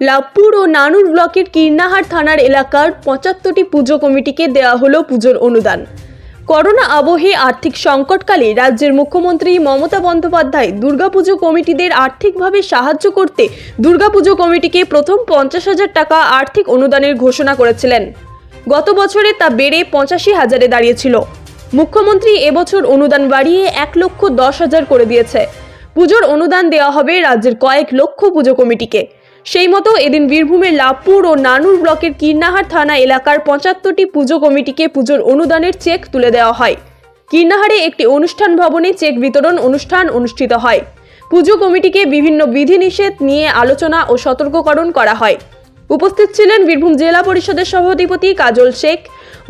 লাভপুর ও নানুর ব্লকের কীর্ণাহার থানার এলাকার ৭৫টি পুজো কমিটিকে দেওয়া হলো পুজোর অনুদান। করোনা আবহে আর্থিক সংকটকালে রাজ্যের মুখ্যমন্ত্রী মমতা বন্দ্যোপাধ্যায় দুর্গাপুজো কমিটিদের আর্থিকভাবে সাহায্য করতে দুর্গাপুজো কমিটিকে প্রথম ৫০,০০০ টাকা আর্থিক অনুদানের ঘোষণা করেছিলেন। গত বছরে তা বেড়ে ৮৫,০০০-এ দাঁড়িয়েছিল। মুখ্যমন্ত্রী এবছর অনুদান বাড়িয়ে ১,১০,০০০ করে দিয়েছে। পুজোর অনুদান দেওয়া হবে রাজ্যের কয়েক লক্ষ পুজো কমিটিকে। সেই মতো এদিন বীরভূমের লাভপুর ও নানুর ব্লকের কীর্ণাহার থানা এলাকার ৭৫টি পুজো কমিটিকে পুজোর অনুদানের চেক তুলে দেওয়া হয়। কীর্ণাহারে একটি অনুষ্ঠান ভবনে চেক বিতরণ অনুষ্ঠান অনুষ্ঠিত হয়। পুজো কমিটিকে বিভিন্ন বিধিনিষেধ নিয়ে আলোচনা ও সতর্ককরণ করা হয়। উপস্থিত ছিলেন বীরভূম জেলা পরিষদের সভাধিপতি কাজল শেখ,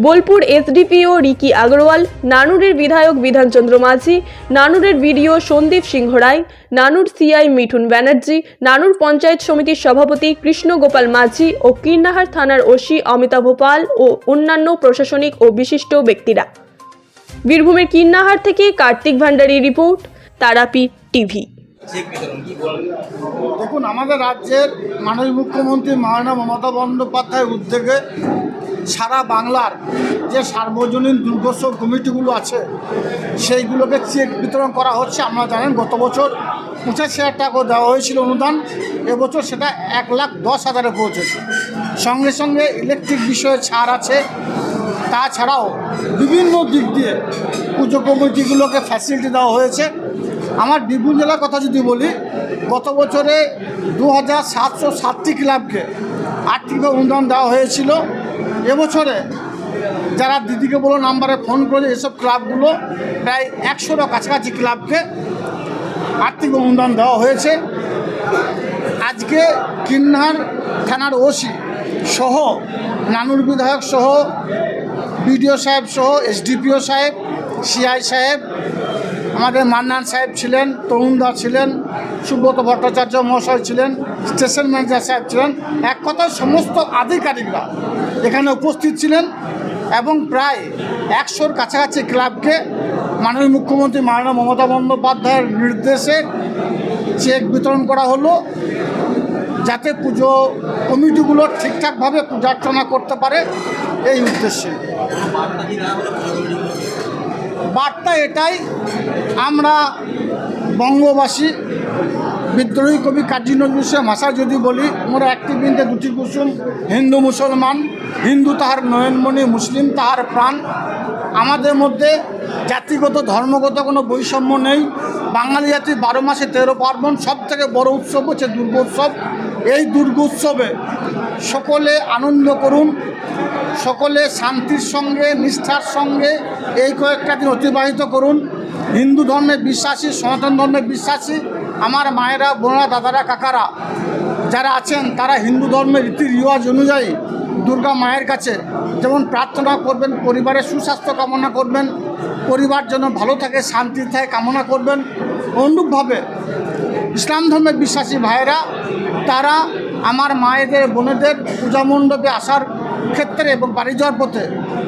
বোলপুর এসডিপিও রিকি আগরওয়াল, নানুরের বিধায়ক বিধানচন্দ্র মাঝি, নানুরের বিডিও সন্দীপ সিংহ রায়, নানুর সিআই মিঠুন ব্যানার্জি, নানুর পঞ্চায়েত সমিতির সভাপতি কৃষ্ণ গোপাল মাঝি ও কীর্ণাহার থানার ওসি অমিতাভ পাল ও অন্যান্য প্রশাসনিক ও বিশিষ্ট ব্যক্তিরা। বীরভূমের কীর্ণাহার থেকে কার্তিক ভান্ডারী রিপোর্ট, তারাপীঠ টিভি। দেখুন, আমাদের রাজ্যের মাননীয় মুখ্যমন্ত্রী মাননীয় মমতা বন্দ্যোপাধ্যায়ের উদ্যোগে সারা বাংলার যে সার্বজনীন দুর্গোৎসব কমিটিগুলো আছে সেইগুলোকে চেক বিতরণ করা হচ্ছে। আপনারা জানেন গত বছর ৮৫,০০০ টাকা দেওয়া হয়েছিল অনুদান, এবছর সেটা ১,১০,০০০-এ পৌঁছেছে। সঙ্গে সঙ্গে ইলেকট্রিক বিষয়ে ছাড় আছে। তাছাড়াও বিভিন্ন দিক দিয়ে পুজো কমিটিগুলোকে ফ্যাসিলিটি দেওয়া হয়েছে। আমার বীরভূম জেলার কথা যদি বলি, গত বছরে ২,৭০৭টি ক্লাবকে আর্থিকভাবে অনুদান দেওয়া হয়েছিল। এবছরে যারা দিদিকে বলো নাম্বারে ফোন করে এসব ক্লাবগুলো প্রায় ১০০-এর কাছাকাছি ক্লাবকে আর্থিক অনুদান দেওয়া হয়েছে। আজকে কীর্ণাহার থানার ওসি সহ নানুর বিধায়ক সহ বিডিও সাহেব সহ এসডিপিও সাহেব, সিআই সাহেব, আমাদের মান্নান সাহেব ছিলেন, তরুণদা ছিলেন, সুব্রত ভট্টাচার্য মহাশয় ছিলেন, স্টেশন ম্যানেজার সাহেব ছিলেন, এক কথায় সমস্ত আধিকারিকরা এখানে উপস্থিত ছিলেন এবং প্রায় ১০০-এর কাছাকাছি ক্লাবকে মাননীয় মুখ্যমন্ত্রী মাননীয় মমতা বন্দ্যোপাধ্যায়ের নির্দেশে চেক বিতরণ করা হলো, যাতে পুজো কমিটিগুলো ঠিকঠাকভাবে পূজার্চনা করতে পারে এই উদ্দেশ্যে। বার্তা এটাই, আমরা বঙ্গবাসী, বিদ্রোহী কবি কাজী নজরুল ইসলামের ভাষায় যদি বলি, মোরা একটি বৃন্দে দুটি কুসুম, হিন্দু মুসলমান, হিন্দু তাহার নয়নমণি, মুসলিম তাহার প্রাণ। আমাদের মধ্যে জাতিগত ধর্মগত কোনো বৈষম্য নেই। বাঙালি জাতি ১২ মাসে ১৩ পার্বণ, সবথেকে বড় উৎসব হচ্ছে দুর্গোৎসব। এই দুর্গোৎসবে সকলে আনন্দ করুন, সকলে শান্তির সঙ্গে নিষ্ঠার সঙ্গে এই কয়েকটা দিন অতিবাহিত করুন। হিন্দু ধর্মে বিশ্বাসী, সনাতন ধর্মে বিশ্বাসী আমার মায়েরা, বোনেরা, দাদারা, কাকারা যারা আছেন, তারা হিন্দু ধর্মের রীতি রিওয়াজ অনুযায়ী দুর্গা মায়ের কাছে যেমন প্রার্থনা করবেন, পরিবারের সুস্বাস্থ্য কামনা করবেন, পরিবার যেন ভালো থাকে, শান্তি থাকে কামনা করবেন। অনুরূপভাবে ইসলাম ধর্মের বিশ্বাসী ভাইয়েরা তারা আমার মায়েদের, বোনেদের পূজা মণ্ডপে আসার ক্ষেত্রে এবং বাড়ি যাওয়ার পথে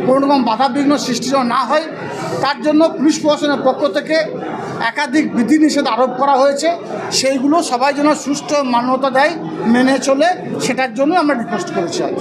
কোনো রকম বাধাবিঘ্ন সৃষ্টি না হয় তার জন্য পুলিশ প্রশাসনের পক্ষ থেকে একাধিক বিধিনিষেধ আরোপ করা হয়েছে। সেইগুলো সবাই যেন সুষ্ঠু মান্যতা দেয়, মেনে চলে, সেটার জন্য আমরা রিকোয়েস্ট করেছি আজ।